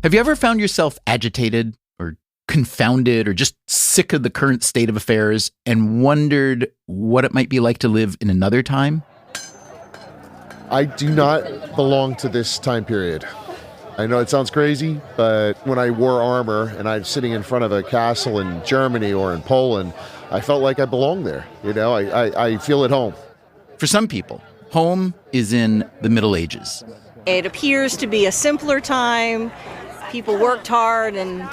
Have you ever found yourself agitated or confounded or just sick of the current state of affairs and wondered what it might be like to live in another time? I do not belong to this time period. I know it sounds crazy, but when I wore armor and I'm sitting in front of a castle in Germany or in Poland, I felt like I belonged there. You know, I feel at home. For some people, home is in the Middle Ages. It appears to be a simpler time. People worked hard and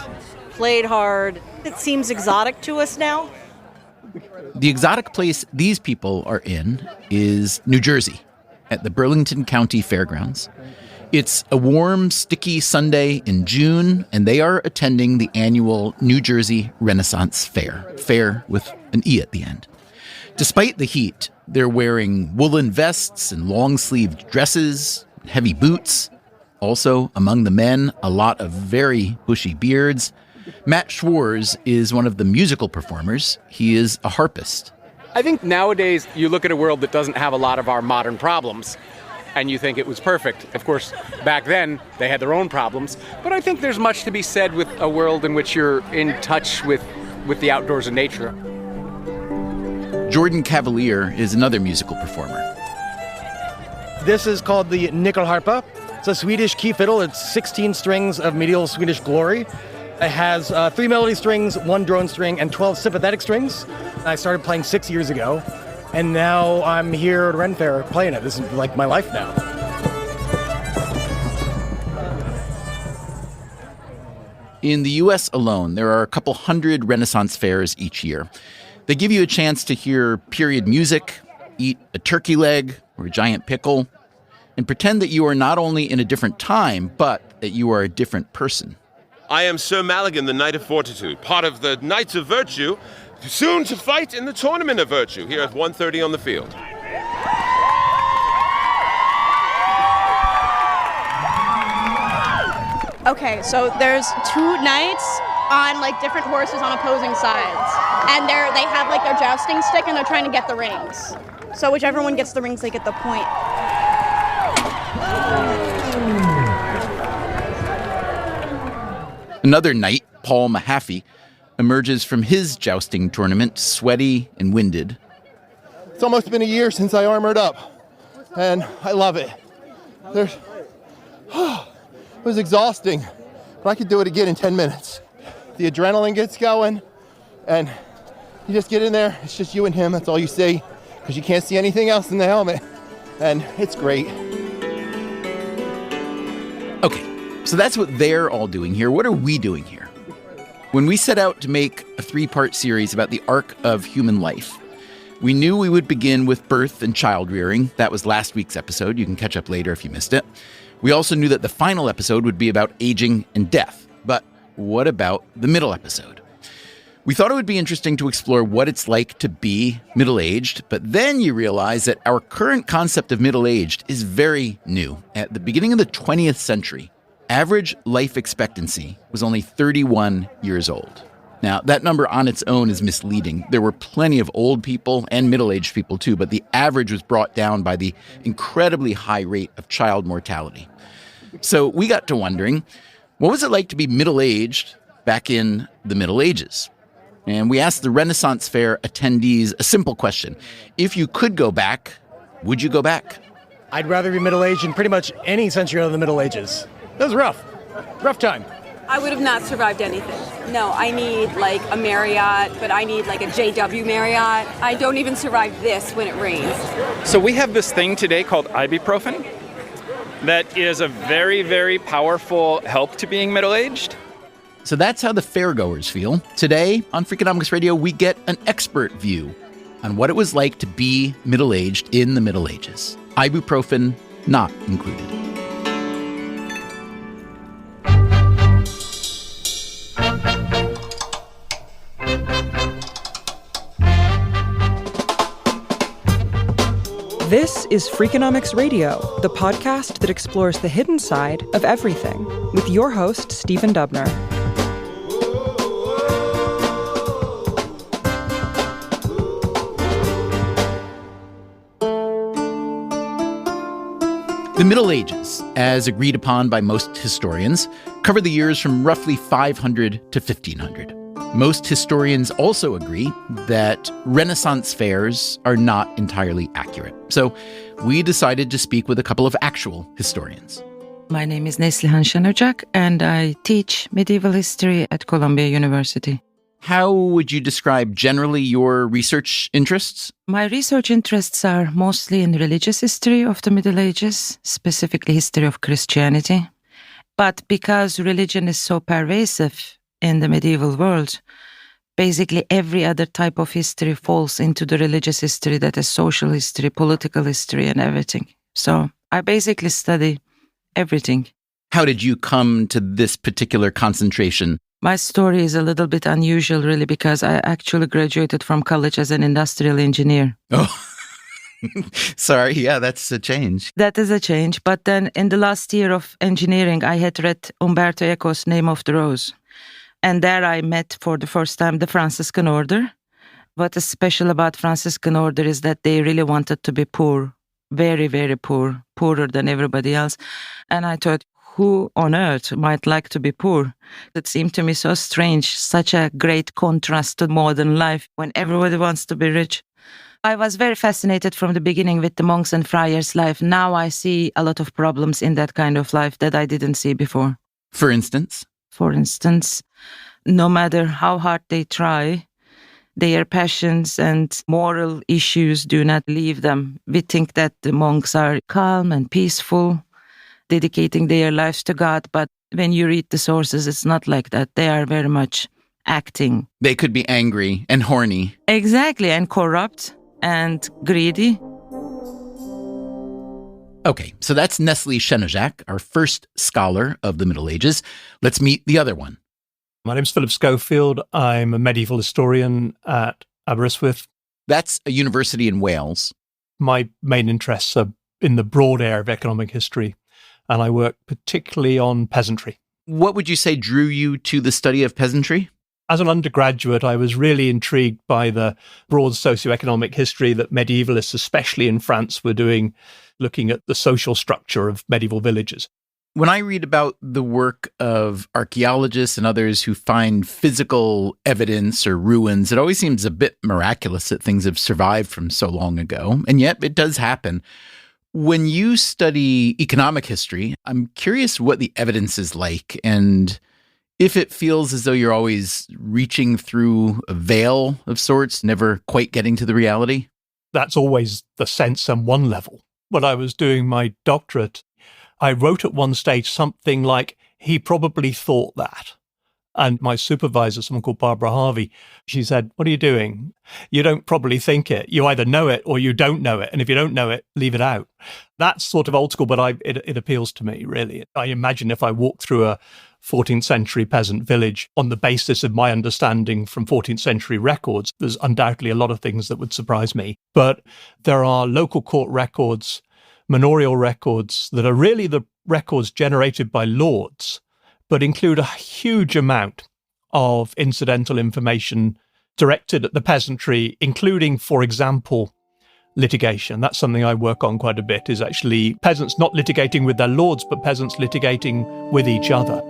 played hard. It seems exotic to us now. The exotic place these people are in is New Jersey, at the Burlington County Fairgrounds. It's a warm, sticky Sunday in June, and they are attending the annual New Jersey Renaissance Fair. Fair with an E at the end. Despite the heat, they're wearing woolen vests and long-sleeved dresses, heavy boots. Also, among the men, a lot of very bushy beards. Matt Schwarz is one of the musical performers. He is a harpist. I think nowadays you look at a world that doesn't have a lot of our modern problems, and you think it was perfect. Of course, back then, they had their own problems. But I think there's much to be said with a world in which you're in touch with the outdoors and nature. Jordan Cavalier is another musical performer. This is called the nyckelharpa. It's a Swedish key fiddle. It's 16 strings of medieval Swedish glory. It has 3 melody strings, 1 drone string, and 12 sympathetic strings. I started playing 6 years ago, and now I'm here at Ren Fair playing it. This is like my life now. In the U.S. alone, there are a couple hundred Renaissance fairs each year. They give you a chance to hear period music, eat a turkey leg or a giant pickle, and pretend that you are not only in a different time, but that you are a different person. I am Sir Maligan, the Knight of Fortitude, part of the Knights of Virtue, soon to fight in the Tournament of Virtue here at 1:30 on the field. Okay, so there's 2 knights on like different horses on opposing sides, and they have like their jousting stick and they're trying to get the rings. So whichever one gets the rings, they get the point. Another knight, Paul Mahaffey, emerges from his jousting tournament sweaty and winded. It's almost been a year since I armored up, and I love it. It was exhausting, but I could do it again in 10 minutes. The adrenaline gets going, and you just get in there. It's just you and him. That's all you see, because you can't see anything else in the helmet, and it's great. Okay, so that's what they're all doing here. What are we doing here? When we set out to make a 3-part series about the arc of human life, we knew we would begin with birth and child rearing. That was last week's episode. You can catch up later if you missed it. We also knew that the final episode would be about aging and death. But what about the middle episode? We thought it would be interesting to explore what it's like to be middle-aged, but then you realize that our current concept of middle-aged is very new. At the beginning of the 20th century, average life expectancy was only 31 years old. Now, that number on its own is misleading. There were plenty of old people and middle-aged people too, but the average was brought down by the incredibly high rate of child mortality. So we got to wondering, what was it like to be middle-aged back in the Middle Ages? And we asked the Renaissance Fair attendees a simple question. If you could go back, would you go back? I'd rather be middle-aged in pretty much any century of the Middle Ages. That was rough. Rough time. I would have not survived anything. No, I need like a Marriott, but I need like a JW Marriott. I don't even survive this when it rains. So we have this thing today called ibuprofen that is a very, very powerful help to being middle-aged. So that's how the fairgoers feel. Today on Freakonomics Radio, we get an expert view on what it was like to be middle-aged in the Middle Ages. Ibuprofen not included. This is Freakonomics Radio, the podcast that explores the hidden side of everything, with your host, Stephen Dubner. The Middle Ages, as agreed upon by most historians, cover the years from roughly 500 to 1500. Most historians also agree that Renaissance fairs are not entirely accurate. So we decided to speak with a couple of actual historians. My name is Nestle Han Shenjak, and I teach medieval history at Columbia University. How would you describe generally your research interests? My research interests are mostly in religious history of the Middle Ages, specifically history of Christianity. But because religion is so pervasive in the medieval world, basically every other type of history falls into the religious history, that is social history, political history, and everything. So I basically study everything. How did you come to this particular concentration? My story is a little bit unusual, really, because I actually graduated from college as an industrial engineer. Oh, sorry. Yeah, that's a change. That is a change. But then in the last year of engineering, I had read Umberto Eco's Name of the Rose. And there I met for the first time the Franciscan order. What is special about Franciscan order is that they really wanted to be poor, very, very poor, poorer than everybody else. And I thought, who on earth might like to be poor? It seemed to me so strange, such a great contrast to modern life when everybody wants to be rich. I was very fascinated from the beginning with the monks and friars' life. Now I see a lot of problems in that kind of life that I didn't see before. For instance? For instance, no matter how hard they try, their passions and moral issues do not leave them. We think that the monks are calm and peaceful, dedicating their lives to God, but when you read the sources, it's not like that. They are very much acting. They could be angry and horny. Exactly, and corrupt and greedy. Okay, so that's Nestle Shenjac, our first scholar of the Middle Ages. Let's meet the other one. My name's Philip Schofield. I'm a medieval historian at Aberystwyth. That's a university in Wales. My main interests are in the broad area of economic history, and I work particularly on peasantry. What would you say drew you to the study of peasantry? As an undergraduate, I was really intrigued by the broad socioeconomic history that medievalists, especially in France, were doing, looking at the social structure of medieval villages. When I read about the work of archaeologists and others who find physical evidence or ruins, it always seems a bit miraculous that things have survived from so long ago. And yet it does happen. When you study economic history, I'm curious what the evidence is like and if it feels as though you're always reaching through a veil of sorts, never quite getting to the reality. That's always the sense on one level. When I was doing my doctorate, I wrote at one stage something like, he probably thought that. And my supervisor, someone called Barbara Harvey, she said, what are you doing? You don't probably think it. You either know it or you don't know it. And if you don't know it, leave it out. That's sort of old school, but it appeals to me, really. I imagine if I walked through a 14th century peasant village on the basis of my understanding from 14th century records, there's undoubtedly a lot of things that would surprise me. But there are local court records, manorial records that are really the records generated by lords, but include a huge amount of incidental information directed at the peasantry, including, for example, litigation. That's something I work on quite a bit, is actually peasants not litigating with their lords, but peasants litigating with each other.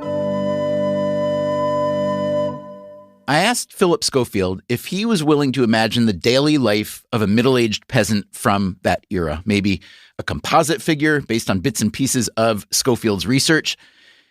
I asked Philip Schofield if he was willing to imagine the daily life of a middle-aged peasant from that era, maybe a composite figure based on bits and pieces of Schofield's research.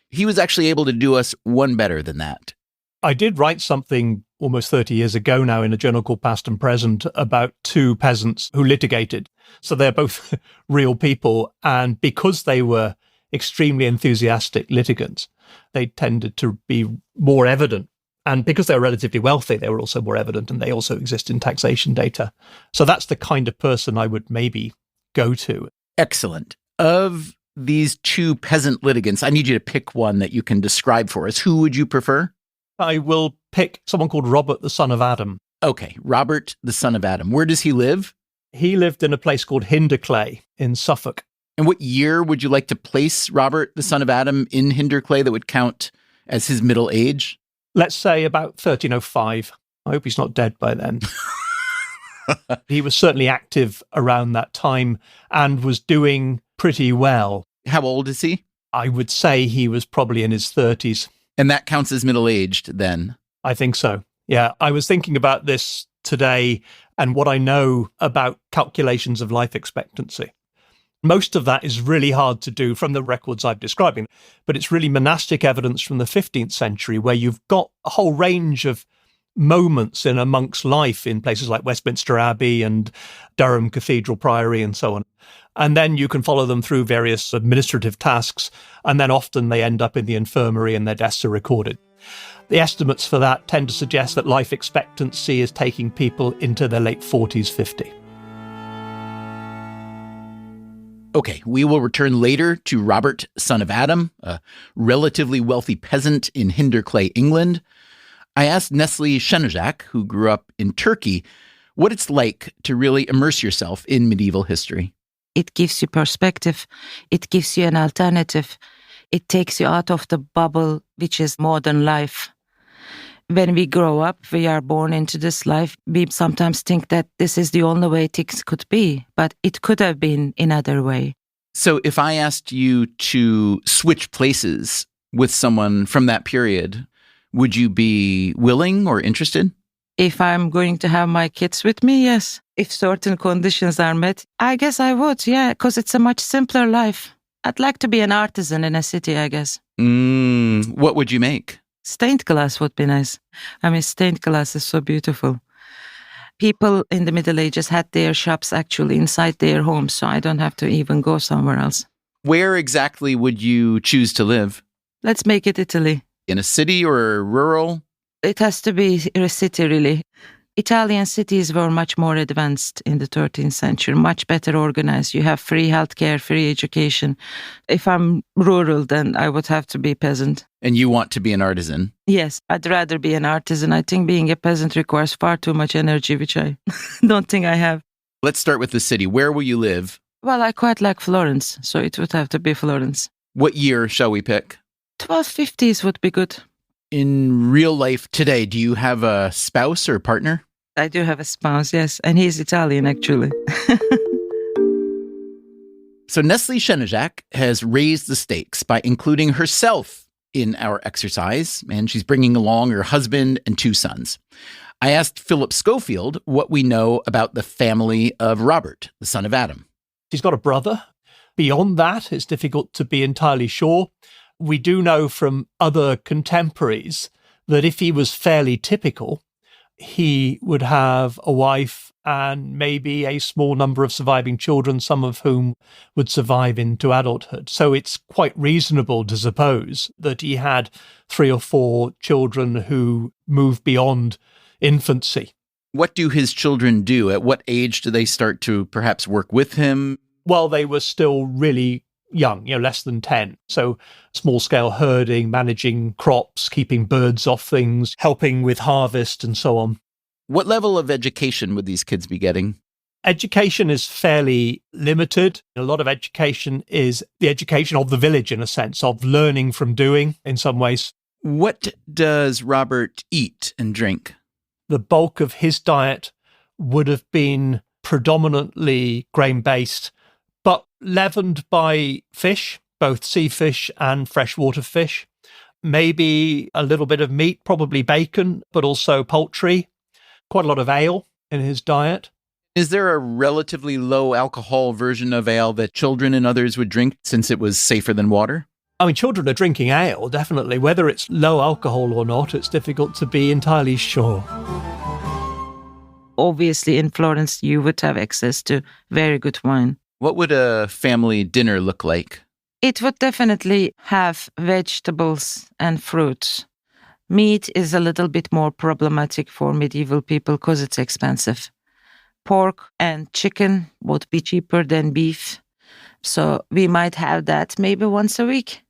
He was actually able to do us one better than that. I did write something almost 30 years ago now in a journal called Past and Present about two peasants who litigated. So they're both real people. And because they were extremely enthusiastic litigants, they tended to be more evident. And because they were relatively wealthy, they were also more evident, and they also exist in taxation data. So that's the kind of person I would maybe go to. Excellent. Of these two peasant litigants, I need you to pick one that you can describe for us. Who would you prefer? I will pick someone called Robert, the son of Adam. Okay, Robert, the son of Adam. Where does he live? He lived in a place called Hinderclay in Suffolk. And what year would you like to place Robert, the son of Adam, in Hinderclay that would count as his middle age? Let's say about 1305. I hope he's not dead by then. He was certainly active around that time and was doing pretty well. How old is he? I would say he was probably in his 30s. And that counts as middle-aged then? I think so. Yeah, I was thinking about this today and what I know about calculations of life expectancy. Most of that is really hard to do from the records I'm describing, but it's really monastic evidence from the 15th century where you've got a whole range of moments in a monk's life in places like Westminster Abbey and Durham Cathedral Priory and so on. And then you can follow them through various administrative tasks, and then often they end up in the infirmary and their deaths are recorded. The estimates for that tend to suggest that life expectancy is taking people into their late 40s, 50. Okay, we will return later to Robert, son of Adam, a relatively wealthy peasant in Hinderclay, England. I asked Nestle Shenjak, who grew up in Turkey, what it's like to really immerse yourself in medieval history. It gives you perspective. It gives you an alternative. It takes you out of the bubble, which is modern life. When we grow up, we are born into this life. We sometimes think that this is the only way things could be, but it could have been another way. So if I asked you to switch places with someone from that period, would you be willing or interested? If I'm going to have my kids with me, yes. If certain conditions are met, I guess I would, yeah, because it's a much simpler life. I'd like to be an artisan in a city, I guess. What would you make? Stained glass would be nice. I mean, stained glass is so beautiful. People in the Middle Ages had their shops actually inside their homes, so I don't have to even go somewhere else. Where exactly would you choose to live? Let's make it Italy. In a city or rural? It has to be a city, really. Italian cities were much more advanced in the 13th century, much better organized. You have free healthcare, free education. If I'm rural, then I would have to be peasant. And you want to be an artisan? Yes, I'd rather be an artisan. I think being a peasant requires far too much energy, which I don't think I have. Let's start with the city. Where will you live? Well, I quite like Florence, so it would have to be Florence. What year shall we pick? 1250s would be good. In real life today, do you have a spouse or partner? I do have a spouse, yes, and he's Italian, actually. So Nestle Shenjac has raised the stakes by including herself in our exercise, and she's bringing along her husband and 2 sons. I asked Philip Scoffield what we know about the family of Robert, the son of Adam. She's got a brother. Beyond that, it's difficult to be entirely sure. We do know from other contemporaries that if he was fairly typical, he would have a wife and maybe a small number of surviving children, some of whom would survive into adulthood. So it's quite reasonable to suppose that he had 3 or 4 children who moved beyond infancy. What do his children do? At what age do they start to perhaps work with him? Well, they were still really young, less than 10. So small-scale herding, managing crops, keeping birds off things, helping with harvest and so on. What level of education would these kids be getting? Education is fairly limited. A lot of education is the education of the village, in a sense, of learning from doing in some ways. What does Robert eat and drink? The bulk of his diet would have been predominantly grain-based, but leavened by fish, both sea fish and freshwater fish. Maybe a little bit of meat, probably bacon, but also poultry. Quite a lot of ale in his diet. Is there a relatively low alcohol version of ale that children and others would drink since it was safer than water? I mean, children are drinking ale, definitely. Whether it's low alcohol or not, it's difficult to be entirely sure. Obviously, in Florence, you would have access to very good wine. What would a family dinner look like? It would definitely have vegetables and fruits. Meat is a little bit more problematic for medieval people because it's expensive. Pork and chicken would be cheaper than beef. So we might have that maybe once a week.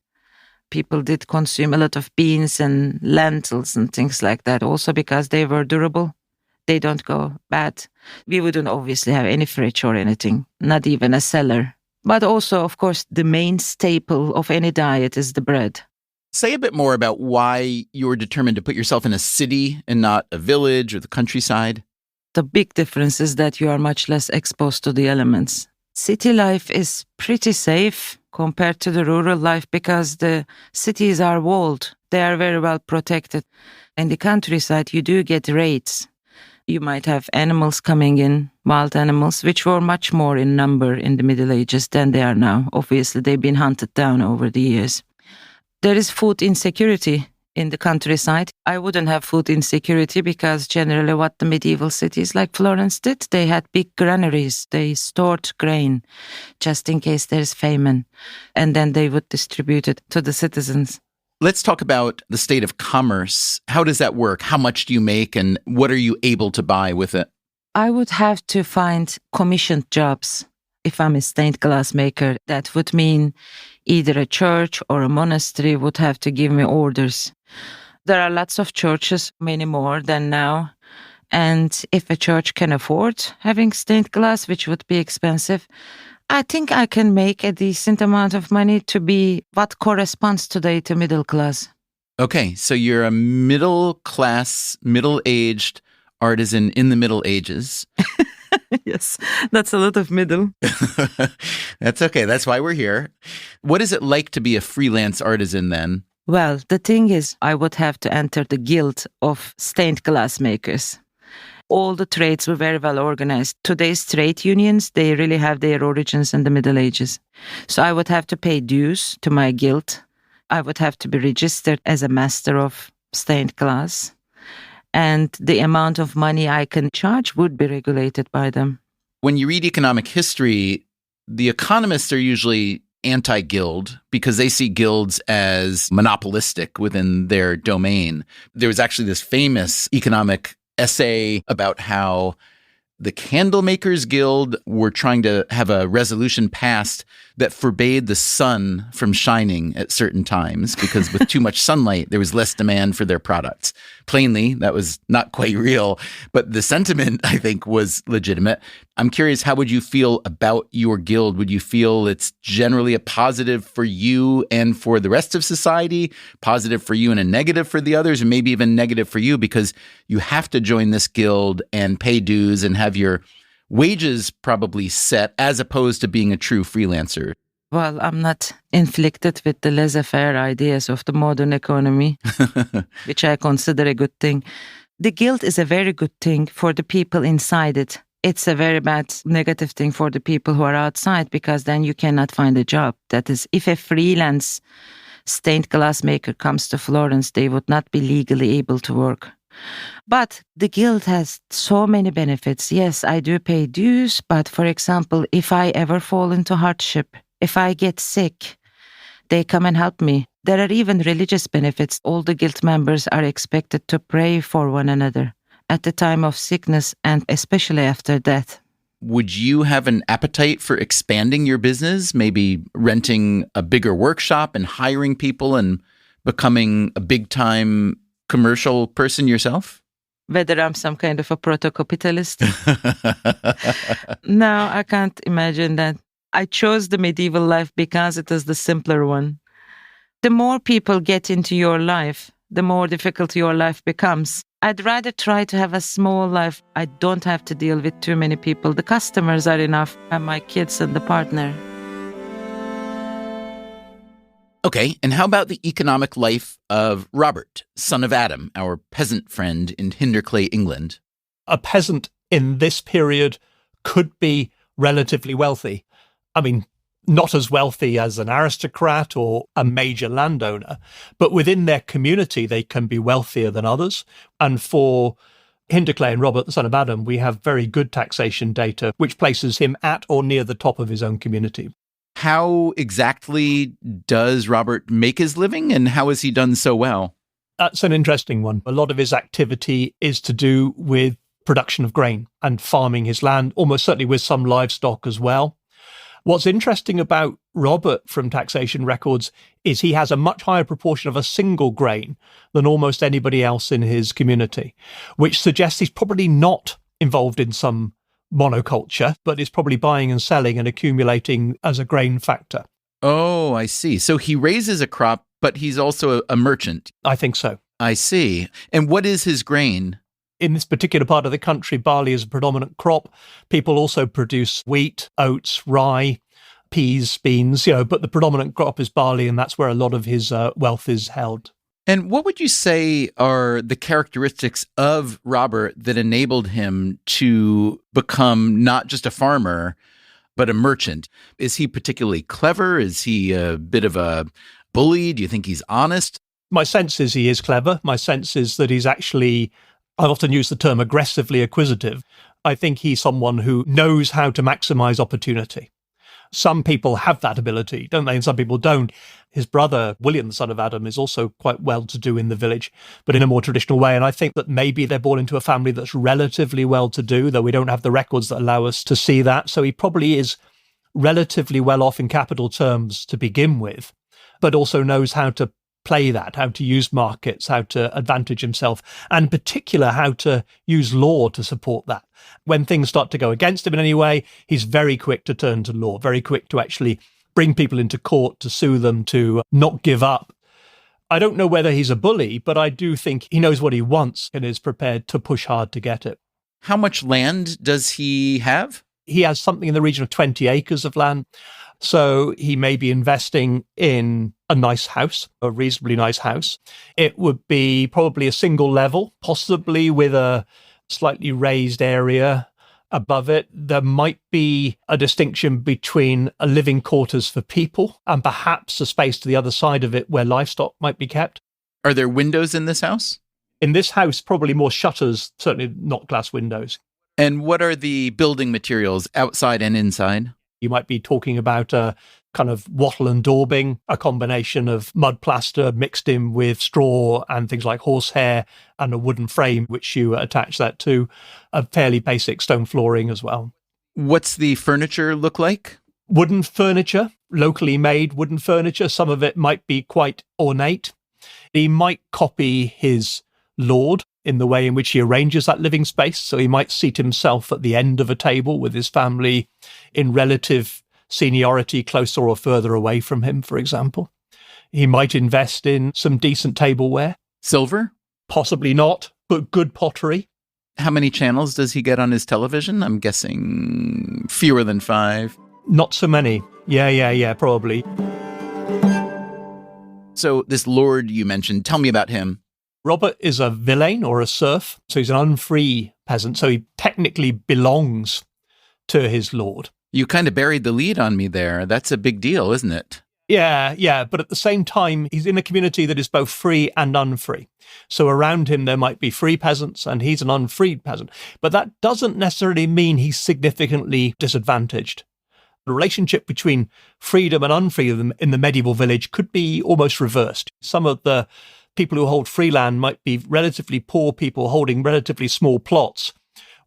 People did consume a lot of beans and lentils and things like that also because they were durable. They don't go bad. We wouldn't obviously have any fridge or anything, not even a cellar. But also, of course, the main staple of any diet is the bread. Say a bit more about why you were determined to put yourself in a city and not a village or the countryside. The big difference is that you are much less exposed to the elements. City life is pretty safe. compared to the rural life because the cities are walled. They are very well protected. In the countryside, you do get raids. You might have animals coming in, wild animals, which were much more in number in the Middle Ages than they are now. Obviously, they've been hunted down over the years. There is food insecurity in the countryside. I wouldn't have food insecurity because generally what the medieval cities like Florence did, they had big granaries. They stored grain just in case there's famine, and then they would distribute it to the citizens. Let's talk about the state of commerce. How does that work? How much do you make and what are you able to buy with it? I would have to find commissioned jobs. If I'm a stained glass maker, that would mean either a church or a monastery would have to give me orders. There are lots of churches, many more than now. And if a church can afford having stained glass, which would be expensive, I think I can make a decent amount of money to be what corresponds today to middle class. Okay, so you're a middle class, middle-aged artisan in the Middle Ages. Yes, that's a lot of middle. That's okay. That's why we're here. What is it like to be a freelance artisan then? Well, the thing is, I would have to enter the guild of stained glass makers. All the trades were very well organized. Today's trade unions, they really have their origins in the Middle Ages. So I would have to pay dues to my guild. I would have to be registered as a master of stained glass. And the amount of money I can charge would be regulated by them. When you read economic history, the economists are usually anti-guild because they see guilds as monopolistic within their domain. There was actually this famous economic essay about how the Candle Makers Guild were trying to have a resolution passed that forbade the sun from shining at certain times because with too much sunlight, there was less demand for their products. Plainly, that was not quite real, but the sentiment, I think, was legitimate. I'm curious, how would you feel about your guild? Would you feel it's generally a positive for you and for the rest of society, positive for you and a negative for the others, and maybe even negative for you because you have to join this guild and pay dues and have your wages probably set as opposed to being a true freelancer? Well, I'm not inflicted with the laissez-faire ideas of the modern economy, which I consider a good thing. The guild is a very good thing for the people inside it. It's a very bad negative thing for the people who are outside because then you cannot find a job. That is, if a freelance stained glass maker comes to Florence, they would not be legally able to work. But the guild has so many benefits. Yes, I do pay dues, but for example, if I ever fall into hardship, if I get sick, they come and help me. There are even religious benefits. All the guild members are expected to pray for one another at the time of sickness and especially after death. Would you have an appetite for expanding your business, maybe renting a bigger workshop and hiring people and becoming a big-time commercial person yourself? Whether I'm some kind of a proto-capitalist? No, I can't imagine that. I chose the medieval life because it is the simpler one. The more people get into your life, the more difficult your life becomes. I'd rather try to have a small life. I don't have to deal with too many people. The customers are enough, and my kids and the partner. Okay, and how about the economic life of Robert, son of Adam, our peasant friend in Hinderclay, England? A peasant in this period could be relatively wealthy. I mean, not as wealthy as an aristocrat or a major landowner, but within their community, they can be wealthier than others. And for Hinderclay and Robert, the son of Adam, we have very good taxation data, which places him at or near the top of his own community. How exactly does Robert make his living, and how has he done so well? That's an interesting one. A lot of his activity is to do with production of grain and farming his land, almost certainly with some livestock as well. What's interesting about Robert from taxation records is he has a much higher proportion of a single grain than almost anybody else in his community, which suggests he's probably not involved in some monoculture, but is probably buying and selling and accumulating as a grain factor. Oh, I see. So he raises a crop, but he's also a merchant. I think so. I see. And what is his grain? In this particular part of the country, barley is a predominant crop. People also produce wheat, oats, rye, peas, beans, but the predominant crop is barley, and that's where a lot of his wealth is held. And what would you say are the characteristics of Robert that enabled him to become not just a farmer, but a merchant? Is he particularly clever? Is he a bit of a bully? Do you think he's honest? My sense is he is clever. My sense is that he's actually, I often use the term aggressively acquisitive. I think he's someone who knows how to maximize opportunity. Some people have that ability, don't they? And some people don't. His brother, William, the son of Adam, is also quite well-to-do in the village, but in a more traditional way. And I think that maybe they're born into a family that's relatively well-to-do, though we don't have the records that allow us to see that. So he probably is relatively well-off in capital terms to begin with, but also knows how to play that, how to use markets, how to advantage himself, and in particular, how to use law to support that. When things start to go against him in any way, he's very quick to turn to law, very quick to actually bring people into court, to sue them, to not give up. I don't know whether he's a bully, but I do think he knows what he wants and is prepared to push hard to get it. How much land does he have? He has something in the region of 20 acres of land. So he may be investing in a nice house, a reasonably nice house. It would be probably a single level, possibly with a slightly raised area above it. There might be a distinction between a living quarters for people and perhaps a space to the other side of it where livestock might be kept. Are there windows in this house? In this house, probably more shutters, certainly not glass windows. And what are the building materials outside and inside? You might be talking about a kind of wattle and daubing, a combination of mud plaster mixed in with straw and things like horsehair and a wooden frame, which you attach that to, a fairly basic stone flooring as well. What's the furniture look like? Wooden furniture, locally made wooden furniture. Some of it might be quite ornate. He might copy his lord in the way in which he arranges that living space. So he might seat himself at the end of a table with his family in relative seniority, closer or further away from him, for example. He might invest in some decent tableware. Silver? Possibly not, but good pottery. How many channels does he get on his television? I'm guessing fewer than 5. Not so many. Yeah, probably. So this lord you mentioned, tell me about him. Robert is a villain or a serf, so he's an unfree peasant, so he technically belongs to his lord. You kind of buried the lead on me there. That's a big deal, isn't it? Yeah, but at the same time, he's in a community that is both free and unfree. So around him, there might be free peasants, and he's an unfreed peasant. But that doesn't necessarily mean he's significantly disadvantaged. The relationship between freedom and unfreedom in the medieval village could be almost reversed. Some of the people who hold free land might be relatively poor people holding relatively small plots,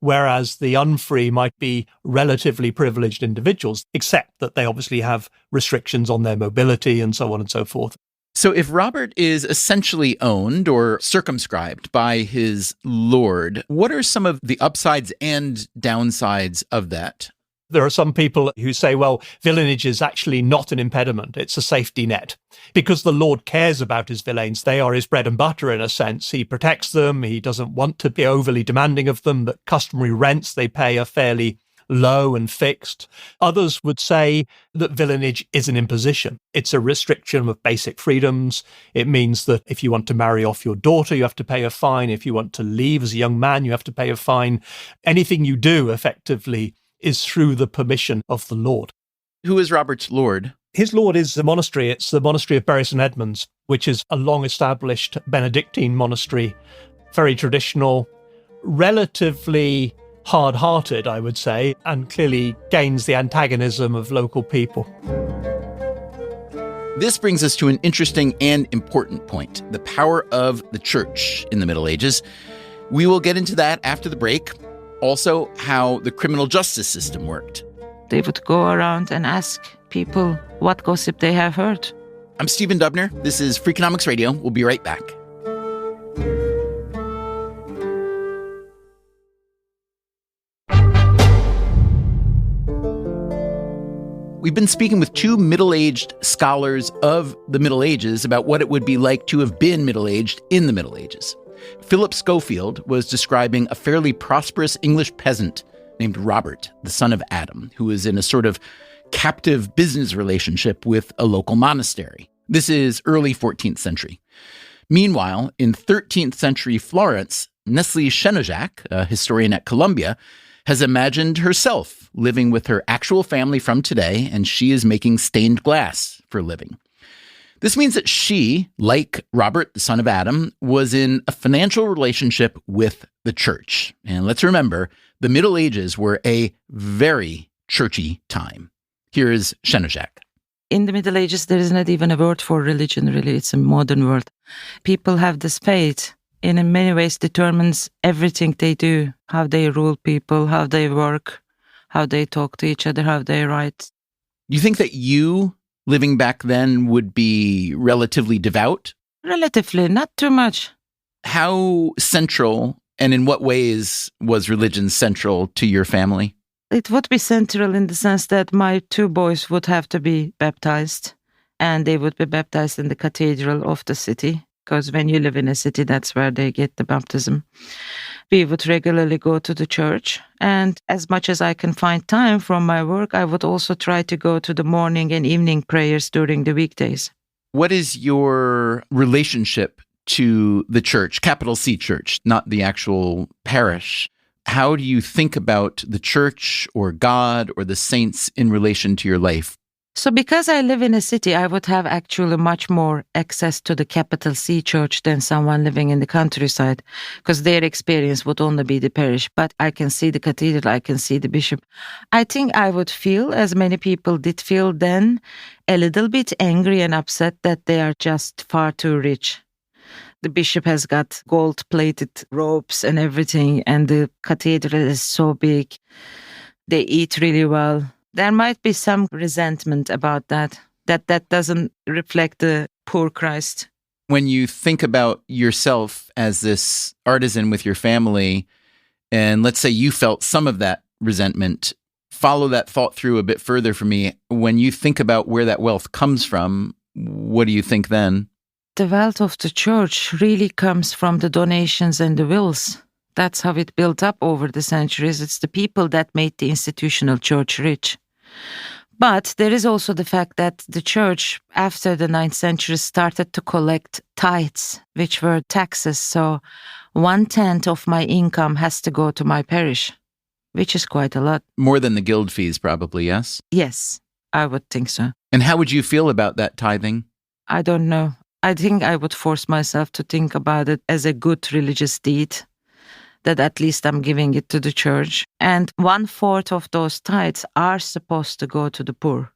whereas the unfree might be relatively privileged individuals, except that they obviously have restrictions on their mobility and so on and so forth. So if Robert is essentially owned or circumscribed by his lord, what are some of the upsides and downsides of that? There are some people who say, well, villainage is actually not an impediment. It's a safety net. Because the Lord cares about his villains, they are his bread and butter in a sense. He protects them. He doesn't want to be overly demanding of them. That customary rents they pay are fairly low and fixed. Others would say that villainage is an imposition. It's a restriction of basic freedoms. It means that if you want to marry off your daughter, you have to pay a fine. If you want to leave as a young man, you have to pay a fine. Anything you do effectively is through the permission of the Lord. Who is Robert's lord? His lord is the monastery. It's the monastery of Bury St Edmunds, which is a long-established Benedictine monastery, very traditional, relatively hard-hearted, I would say, and clearly gains the antagonism of local people. This brings us to an interesting and important point, the power of the church in the Middle Ages. We will get into that after the break. Also, how the criminal justice system worked. They would go around and ask people what gossip they have heard. I'm Stephen Dubner. This is Freakonomics Radio. We'll be right back. We've been speaking with two middle-aged scholars of the Middle Ages about what it would be like to have been middle-aged in the Middle Ages. Philip Schofield was describing a fairly prosperous English peasant named Robert, the son of Adam, who was in a sort of captive business relationship with a local monastery. This is early 14th century. Meanwhile, in 13th century Florence, Nestle Shenjak, a historian at Columbia, has imagined herself living with her actual family from today, and she is making stained glass for a living. This means that she, like Robert, the son of Adam, was in a financial relationship with the church. And let's remember, the Middle Ages were a very churchy time. Here is Shenjak. In the Middle Ages, there is not even a word for religion, really. It's a modern word. People have this faith, and in many ways determines everything they do, how they rule people, how they work, how they talk to each other, how they write. Do you think that you, living back then, would be relatively devout? Relatively, not too much. How central and in what ways was religion central to your family? It would be central in the sense that my two boys would have to be baptized, and they would be baptized in the cathedral of the city, because when you live in a city, that's where they get the baptism. We would regularly go to the church, and as much as I can find time from my work, I would also try to go to the morning and evening prayers during the weekdays. What is your relationship to the church, capital C church, not the actual parish? How do you think about the church or God or the saints in relation to your life? So because I live in a city, I would have actually much more access to the capital C church than someone living in the countryside, because their experience would only be the parish. But I can see the cathedral, I can see the bishop. I think I would feel, as many people did feel then, a little bit angry and upset that they are just far too rich. The bishop has got gold-plated robes and everything, and the cathedral is so big. They eat really well. There might be some resentment about that doesn't reflect the poor Christ. When you think about yourself as this artisan with your family, and let's say you felt some of that resentment, follow that thought through a bit further for me. When you think about where that wealth comes from, what do you think then? The wealth of the church really comes from the donations and the wills. That's how it built up over the centuries. It's the people that made the institutional church rich. But there is also the fact that the church, after the 9th century, started to collect tithes, which were taxes. So 1/10 of my income has to go to my parish, which is quite a lot. More than the guild fees, probably, yes? Yes, I would think so. And how would you feel about that tithing? I don't know. I think I would force myself to think about it as a good religious deed, that at least I'm giving it to the church. And 1/4 of those tithes are supposed to go to the poor.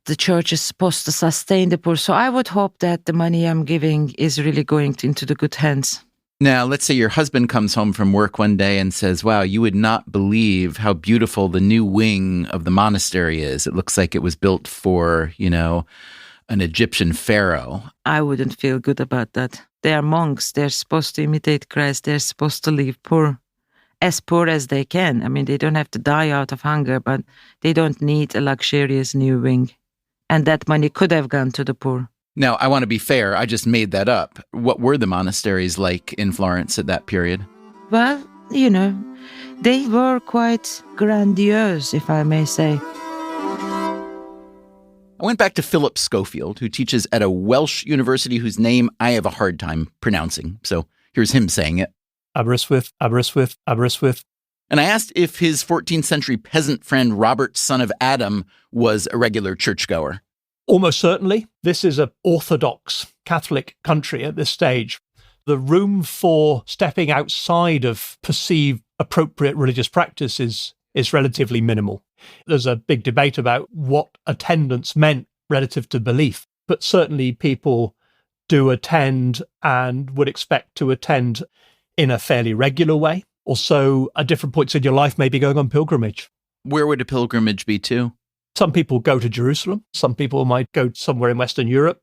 The church is supposed to sustain the poor. So I would hope that the money I'm giving is really going into the good hands. Now, let's say your husband comes home from work one day and says, wow, you would not believe how beautiful the new wing of the monastery is. It looks like it was built for, an Egyptian pharaoh. I wouldn't feel good about that. They are monks. They're supposed to imitate Christ. They're supposed to live poor as they can. I mean, they don't have to die out of hunger, but they don't need a luxurious new wing. And that money could have gone to the poor. Now, I want to be fair. I just made that up. What were the monasteries like in Florence at that period? Well, they were quite grandiose, if I may say. I went back to Philip Scoffield, who teaches at a Welsh university whose name I have a hard time pronouncing. So here's him saying it. Aberystwyth, Aberystwyth, Aberystwyth. And I asked if his 14th century peasant friend Robert, son of Adam, was a regular churchgoer. Almost certainly. This is an Orthodox Catholic country at this stage. The room for stepping outside of perceived appropriate religious practice is relatively minimal. There's a big debate about what attendance meant relative to belief, but certainly people do attend and would expect to attend in a fairly regular way. Also, at different points in your life, maybe going on pilgrimage. Where would a pilgrimage be to? Some people go to Jerusalem. Some people might go somewhere in Western Europe,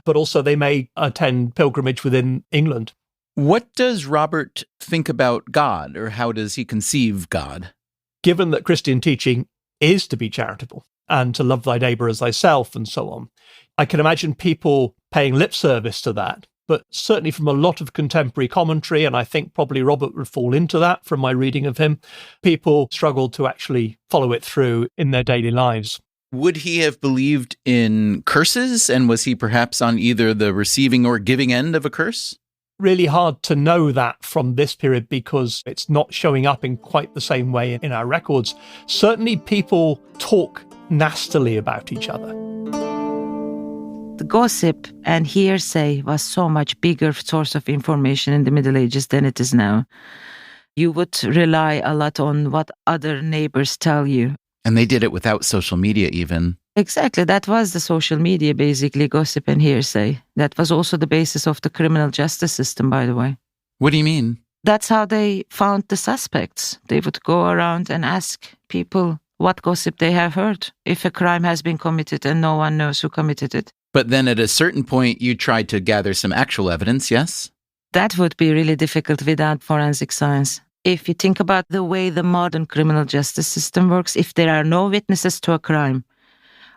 but also they may attend pilgrimage within England. What does Robert think about God, or how does he conceive God? Given that Christian teaching is to be charitable and to love thy neighbour as thyself and so on, I can imagine people paying lip service to that. But certainly from a lot of contemporary commentary, and I think probably Robert would fall into that from my reading of him, people struggle to actually follow it through in their daily lives. Would he have believed in curses? And was he perhaps on either the receiving or giving end of a curse? Really hard to know that from this period because it's not showing up in quite the same way in our records. Certainly people talk nastily about each other. The gossip and hearsay was so much bigger source of information in the Middle Ages than it is now. You would rely a lot on what other neighbors tell you. And they did it without social media even. Exactly. That was the social media, basically, gossip and hearsay. That was also the basis of the criminal justice system, by the way. What do you mean? That's how they found the suspects. They would go around and ask people what gossip they have heard if a crime has been committed and no one knows who committed it. But then at a certain point, you tried to gather some actual evidence, yes? That would be really difficult without forensic science. If you think about the way the modern criminal justice system works, if there are no witnesses to a crime,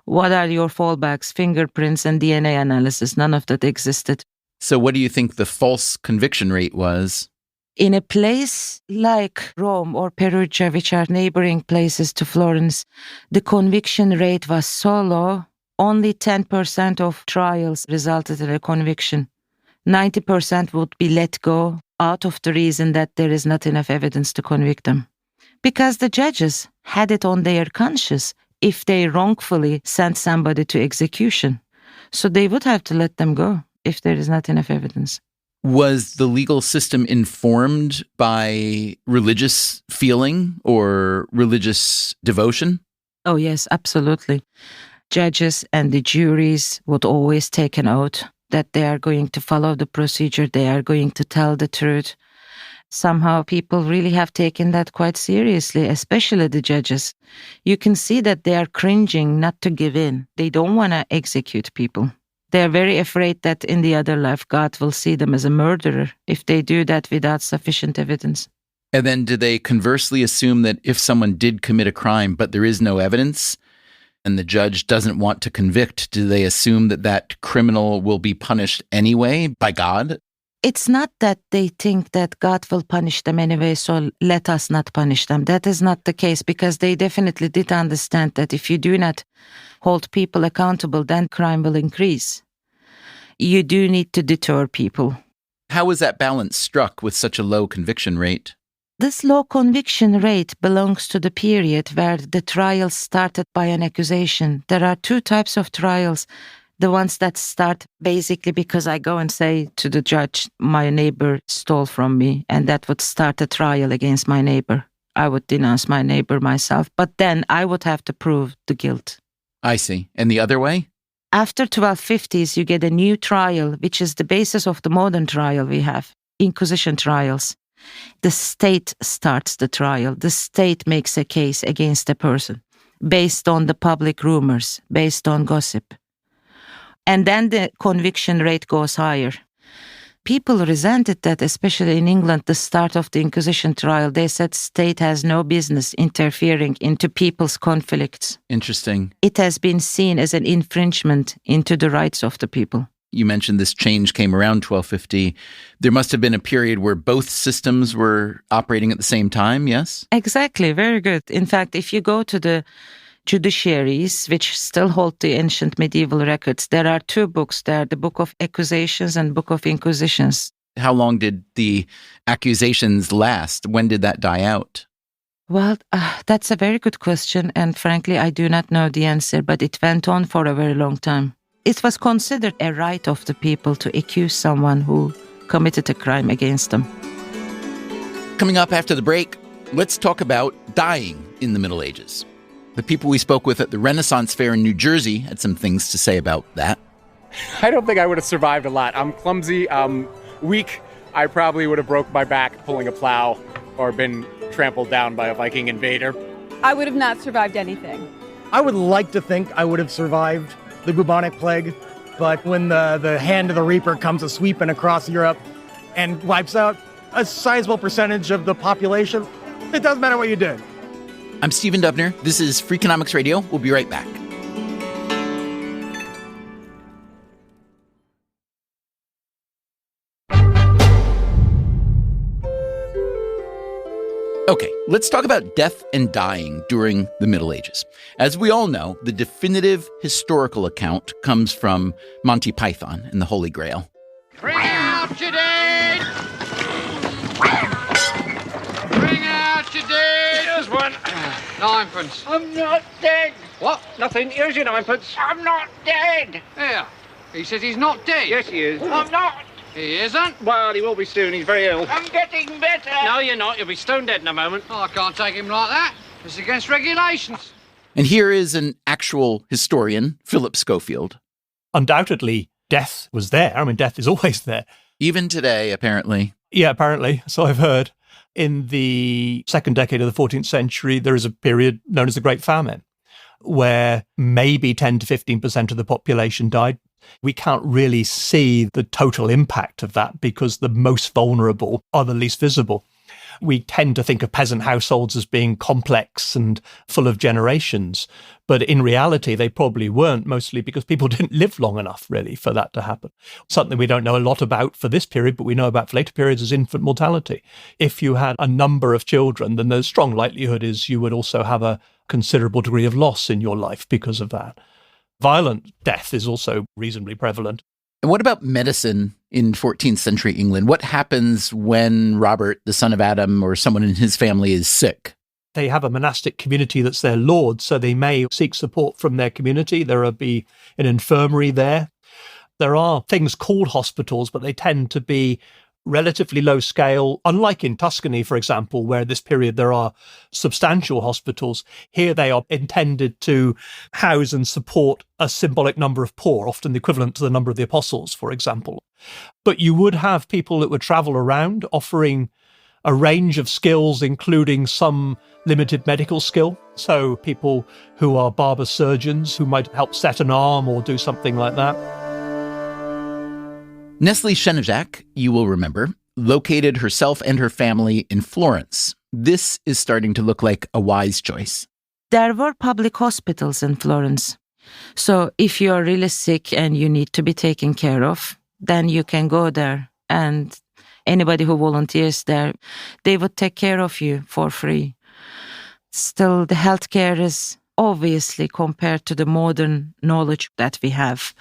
what are your fallbacks? Fingerprints and DNA analysis. None of that existed. So what do you think the false conviction rate was? In a place like Rome or Perugia, which are neighboring places to Florence, the conviction rate was so low, only 10% of trials resulted in a conviction. 90% would be let go out of the reason that there is not enough evidence to convict them. Because the judges had it on their conscience if they wrongfully sent somebody to execution. So they would have to let them go if there is not enough evidence. Was the legal system informed by religious feeling or religious devotion? Oh, yes, absolutely. Judges and the juries would always take an oath that they are going to follow the procedure, they are going to tell the truth. Somehow people really have taken that quite seriously, especially the judges. You can see that they are cringing not to give in. They don't want to execute people. They are very afraid that in the other life, God will see them as a murderer if they do that without sufficient evidence. And then do they conversely assume that if someone did commit a crime, but there is no evidence, and the judge doesn't want to convict, do they assume that that criminal will be punished anyway by God? It's not that they think that God will punish them anyway, so let us not punish them. That is not the case, because they definitely did understand that if you do not hold people accountable, then crime will increase. You do need to deter people. How was that balance struck with such a low conviction rate? This low conviction rate belongs to the period where the trials started by an accusation. There are two types of trials. The ones that start basically because I go and say to the judge, my neighbor stole from me, and that would start a trial against my neighbor. I would denounce my neighbor myself, but then I would have to prove the guilt. I see. And the other way? After 1250s, you get a new trial, which is the basis of the modern trial we have, Inquisition trials. The state starts the trial. The state makes a case against a person based on the public rumors, based on gossip. And then the conviction rate goes higher. People resented that, especially in England, the start of the Inquisition trial. They said state has no business interfering into people's conflicts. Interesting. It has been seen as an infringement into the rights of the people. You mentioned this change came around 1250. There must have been a period where both systems were operating at the same time, yes? Exactly, very good. In fact, if you go to the judiciaries, which still hold the ancient medieval records, there are two books there, the Book of Accusations and Book of Inquisitions. How long did the accusations last? When did that die out? Well, that's a very good question, and frankly, I do not know the answer, but it went on for a very long time. It was considered a right of the people to accuse someone who committed a crime against them. Coming up after the break, let's talk about dying in the Middle Ages. The people we spoke with at the Renaissance Fair in New Jersey had some things to say about that. I don't think I would have survived a lot. I'm clumsy, I'm weak. I probably would have broke my back pulling a plow or been trampled down by a Viking invader. I would have not survived anything. I would like to think I would have survived the bubonic plague, but when the hand of the Reaper comes sweeping across Europe and wipes out a sizable percentage of the population, it doesn't matter what you did. I'm Stephen Dubner. This is Freakonomics Radio. We'll be right back. Okay, let's talk about death and dying during the Middle Ages. As we all know, the definitive historical account comes from Monty Python and the Holy Grail. Bring out your dead! Bring out your dead! Here's one. Ninepence. I'm not dead. What? Nothing. Here's your ninepence. I'm not dead. Here. He says he's not dead. Yes, he is. I'm not. He isn't? Well, he will be soon. He's very ill. I'm getting better. No, you're not. You'll be stone dead in a moment. Oh, I can't take him like that. It's against regulations. And here is an actual historian, Philip Schofield. Undoubtedly, death was there. I mean, death is always there. Even today, apparently. Yeah, apparently. So I've heard. In the second decade of the 14th century, there is a period known as the Great Famine, where maybe 10 to 15% of the population died. We can't really see the total impact of that because the most vulnerable are the least visible. We tend to think of peasant households as being complex and full of generations, but in reality, they probably weren't, mostly because people didn't live long enough, really, for that to happen. Something we don't know a lot about for this period, but we know about for later periods is infant mortality. If you had a number of children, then the strong likelihood is you would also have a considerable degree of loss in your life because of that. Violent death is also reasonably prevalent. And what about medicine in 14th century England? What happens when Robert, the son of Adam, or someone in his family is sick? They have a monastic community that's their lord, so they may seek support from their community. There will be an infirmary there. There are things called hospitals, but they tend to be relatively low scale, unlike in Tuscany, for example, where this period there are substantial hospitals. Here they are intended to house and support a symbolic number of poor, often the equivalent to the number of the apostles, for example. But you would have people that would travel around offering a range of skills, including some limited medical skill. So people who are barber surgeons who might help set an arm or do something like that. Nestle Shenjak, you will remember, located herself and her family in Florence. This is starting to look like a wise choice. There were public hospitals in Florence. So if you are really sick and you need to be taken care of, then you can go there. And anybody who volunteers there, they would take care of you for free. Still, the healthcare is obviously, compared to the modern knowledge that we have,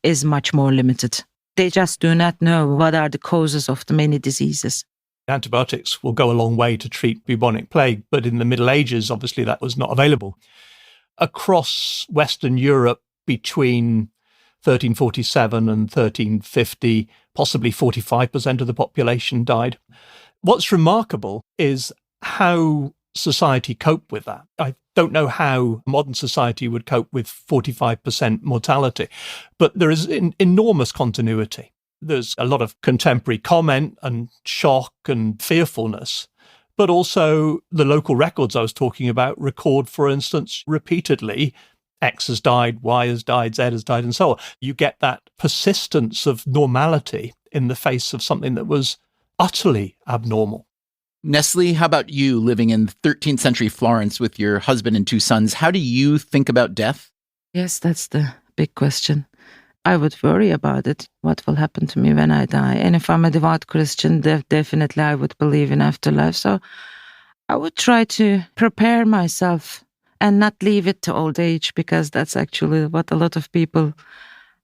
is much more limited. They just do not know what are the causes of the many diseases. Antibiotics will go a long way to treat bubonic plague, but in the Middle Ages, obviously, that was not available. Across Western Europe, between 1347 and 1350, possibly 45% of the population died. What's remarkable is how society coped with that. I don't know how modern society would cope with 45% mortality, but there is enormous continuity. There's a lot of contemporary comment and shock and fearfulness, but also the local records I was talking about record, for instance, repeatedly, X has died, Y has died, Z has died, and so on. You get that persistence of normality in the face of something that was utterly abnormal. Nestle, how about you living in 13th century Florence with your husband and two sons? How do you think about death? Yes, that's the big question. I would worry about it. What will happen to me when I die? And if I'm a devout Christian, definitely I would believe in afterlife. So I would try to prepare myself and not leave it to old age, because that's actually what a lot of people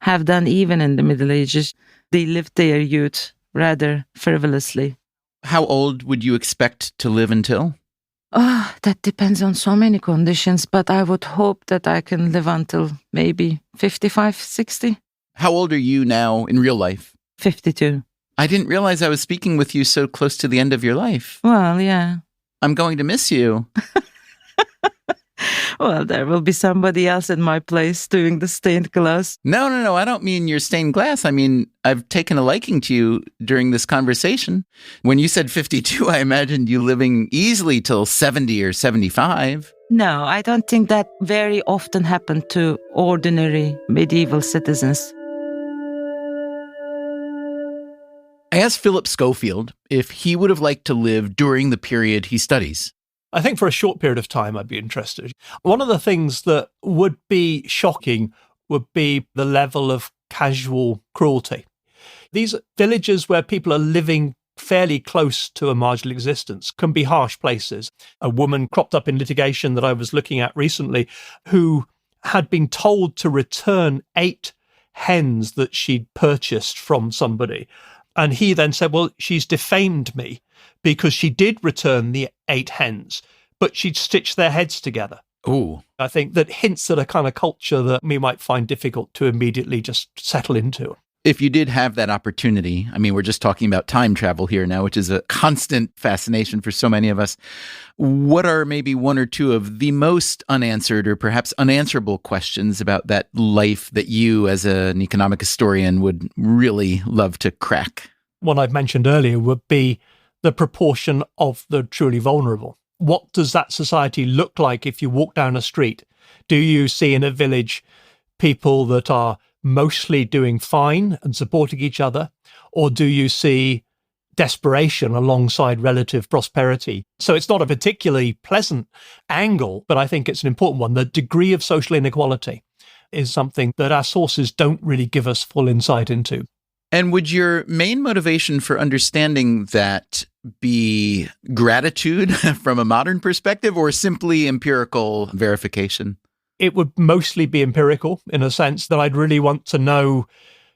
have done even in the Middle Ages. They lived their youth rather frivolously. How old would you expect to live until? Oh, that depends on so many conditions, but I would hope that I can live until maybe 55, 60. How old are you now in real life? 52. I didn't realize I was speaking with you so close to the end of your life. Well, yeah. I'm going to miss you. Well, there will be somebody else in my place doing the stained glass. No. I don't mean your stained glass. I mean, I've taken a liking to you during this conversation. When you said 52, I imagined you living easily till 70 or 75. No, I don't think that very often happened to ordinary medieval citizens. I asked Philip Schofield if he would have liked to live during the period he studies. I think for a short period of time, I'd be interested. One of the things that would be shocking would be the level of casual cruelty. These villages where people are living fairly close to a marginal existence can be harsh places. A woman cropped up in litigation that I was looking at recently who had been told to return 8 hens that she'd purchased from somebody. And he then said, well, she's defamed me because she did return the 8 hens, but she'd stitched their heads together. Ooh. I think that hints at a kind of culture that we might find difficult to immediately just settle into. If you did have that opportunity, I mean, we're just talking about time travel here now, which is a constant fascination for so many of us. What are maybe one or two of the most unanswered or perhaps unanswerable questions about that life that you, as an economic historian, would really love to crack? One I've mentioned earlier would be the proportion of the truly vulnerable. What does that society look like if you walk down a street? Do you see in a village people that are mostly doing fine and supporting each other? Or do you see desperation alongside relative prosperity? So it's not a particularly pleasant angle, but I think it's an important one. The degree of social inequality is something that our sources don't really give us full insight into. And would your main motivation for understanding that be gratitude from a modern perspective or simply empirical verification? It would mostly be empirical in a sense that I'd really want to know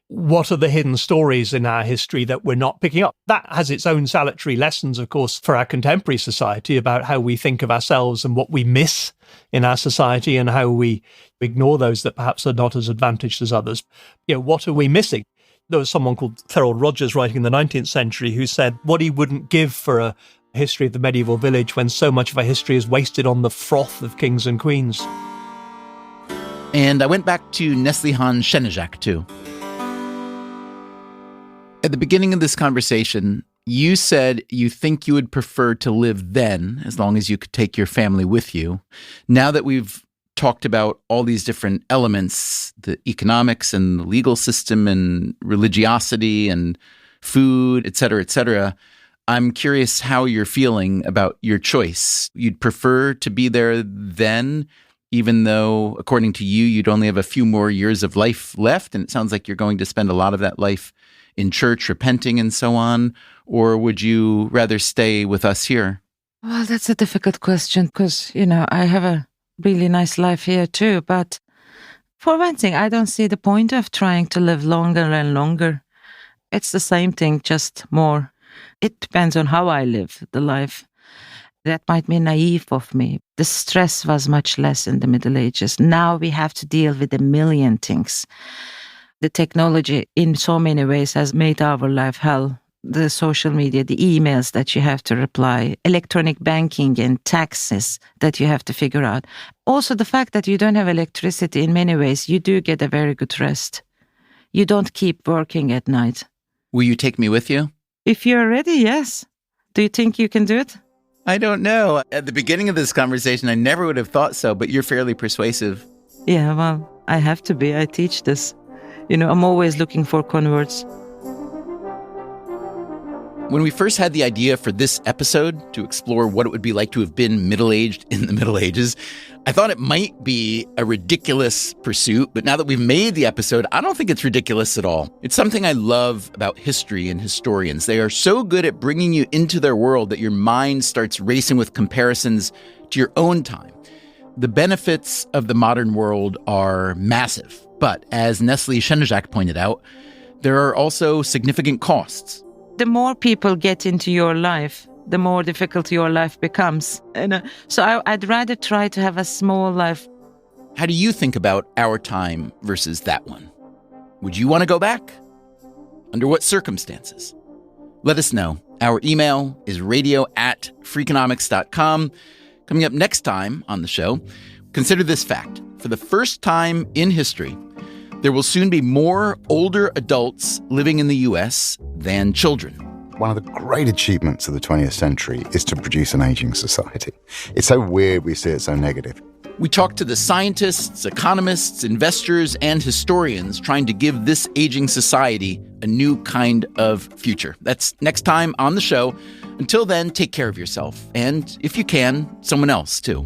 what are the hidden stories in our history that we're not picking up. That has its own salutary lessons, of course, for our contemporary society about how we think of ourselves and what we miss in our society and how we ignore those that perhaps are not as advantaged as others. What are we missing? There was someone called Thorold Rogers writing in the 19th century who said what he wouldn't give for a history of the medieval village when so much of our history is wasted on the froth of kings and queens. And I went back to Nestle Han Shenjak, too. At the beginning of this conversation, you said you think you would prefer to live then, as long as you could take your family with you. Now that we've talked about all these different elements, the economics and the legal system and religiosity and food, et cetera, I'm curious how you're feeling about your choice. You'd prefer to be there then, even though, according to you, you'd only have a few more years of life left, and it sounds like you're going to spend a lot of that life in church, repenting and so on, or would you rather stay with us here? Well, that's a difficult question because, I have a really nice life here too, but for one thing, I don't see the point of trying to live longer and longer. It's the same thing, just more. It depends on how I live the life. That might be naive of me. The stress was much less in the Middle Ages. Now we have to deal with a million things. The technology in so many ways has made our life hell. The social media, the emails that you have to reply, electronic banking and taxes that you have to figure out. Also the fact that you don't have electricity in many ways, you do get a very good rest. You don't keep working at night. Will you take me with you? If you're ready, yes. Do you think you can do it? I don't know. At the beginning of this conversation, I never would have thought so, but you're fairly persuasive. Yeah, well, I have to be. I teach this. I'm always looking for converts. When we first had the idea for this episode to explore what it would be like to have been middle-aged in the Middle Ages, I thought it might be a ridiculous pursuit, but now that we've made the episode, I don't think it's ridiculous at all. It's something I love about history and historians. They are so good at bringing you into their world that your mind starts racing with comparisons to your own time. The benefits of the modern world are massive, but as Nestle Shenjac pointed out, there are also significant costs. The more people get into your life, the more difficult your life becomes. So I'd rather try to have a small life. How do you think about our time versus that one? Would you want to go back? Under what circumstances? Let us know. Our email is radio@freakonomics.com. Coming up next time on the show, consider this fact. For the first time in history, there will soon be more older adults living in the U.S. than children. One of the great achievements of the 20th century is to produce an aging society. It's so weird we see it so negative. We talk to the scientists, economists, investors, and historians trying to give this aging society a new kind of future. That's next time on the show. Until then, take care of yourself. And if you can, someone else too.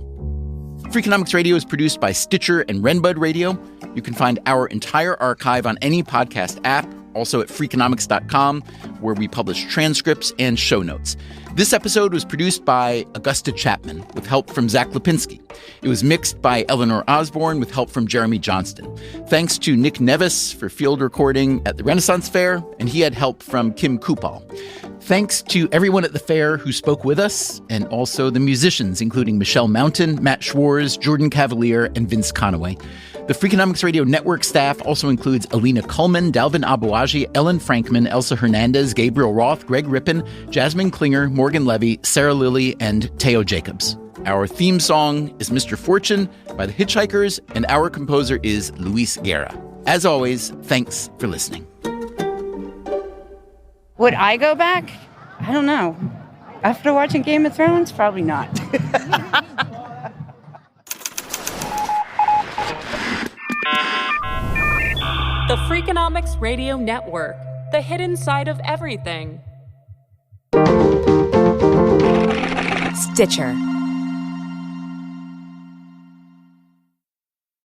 Freakonomics Radio is produced by Stitcher and Renbud Radio. You can find our entire archive on any podcast app also at Freakonomics.com, where we publish transcripts and show notes. This episode was produced by Augusta Chapman with help from Zach Lipinski. It was mixed by Eleanor Osborne with help from Jeremy Johnston. Thanks to Nick Nevis for field recording at the Renaissance Fair, and he had help from Kim Kupal. Thanks to everyone at the fair who spoke with us, and also the musicians, including Michelle Mountain, Matt Schwarz, Jordan Cavalier, and Vince Conaway. The Freakonomics Radio Network staff also includes Alina Kuhlman, Dalvin Abuaji, Ellen Frankman, Elsa Hernandez, Gabriel Roth, Greg Rippin, Jasmine Klinger, Morgan Levy, Sarah Lilly, and Teo Jacobs. Our theme song is Mr. Fortune by the Hitchhikers, and our composer is Luis Guerra. As always, thanks for listening. Would I go back? I don't know. After watching Game of Thrones, probably not. The Freakonomics Radio Network, the hidden side of everything. Stitcher.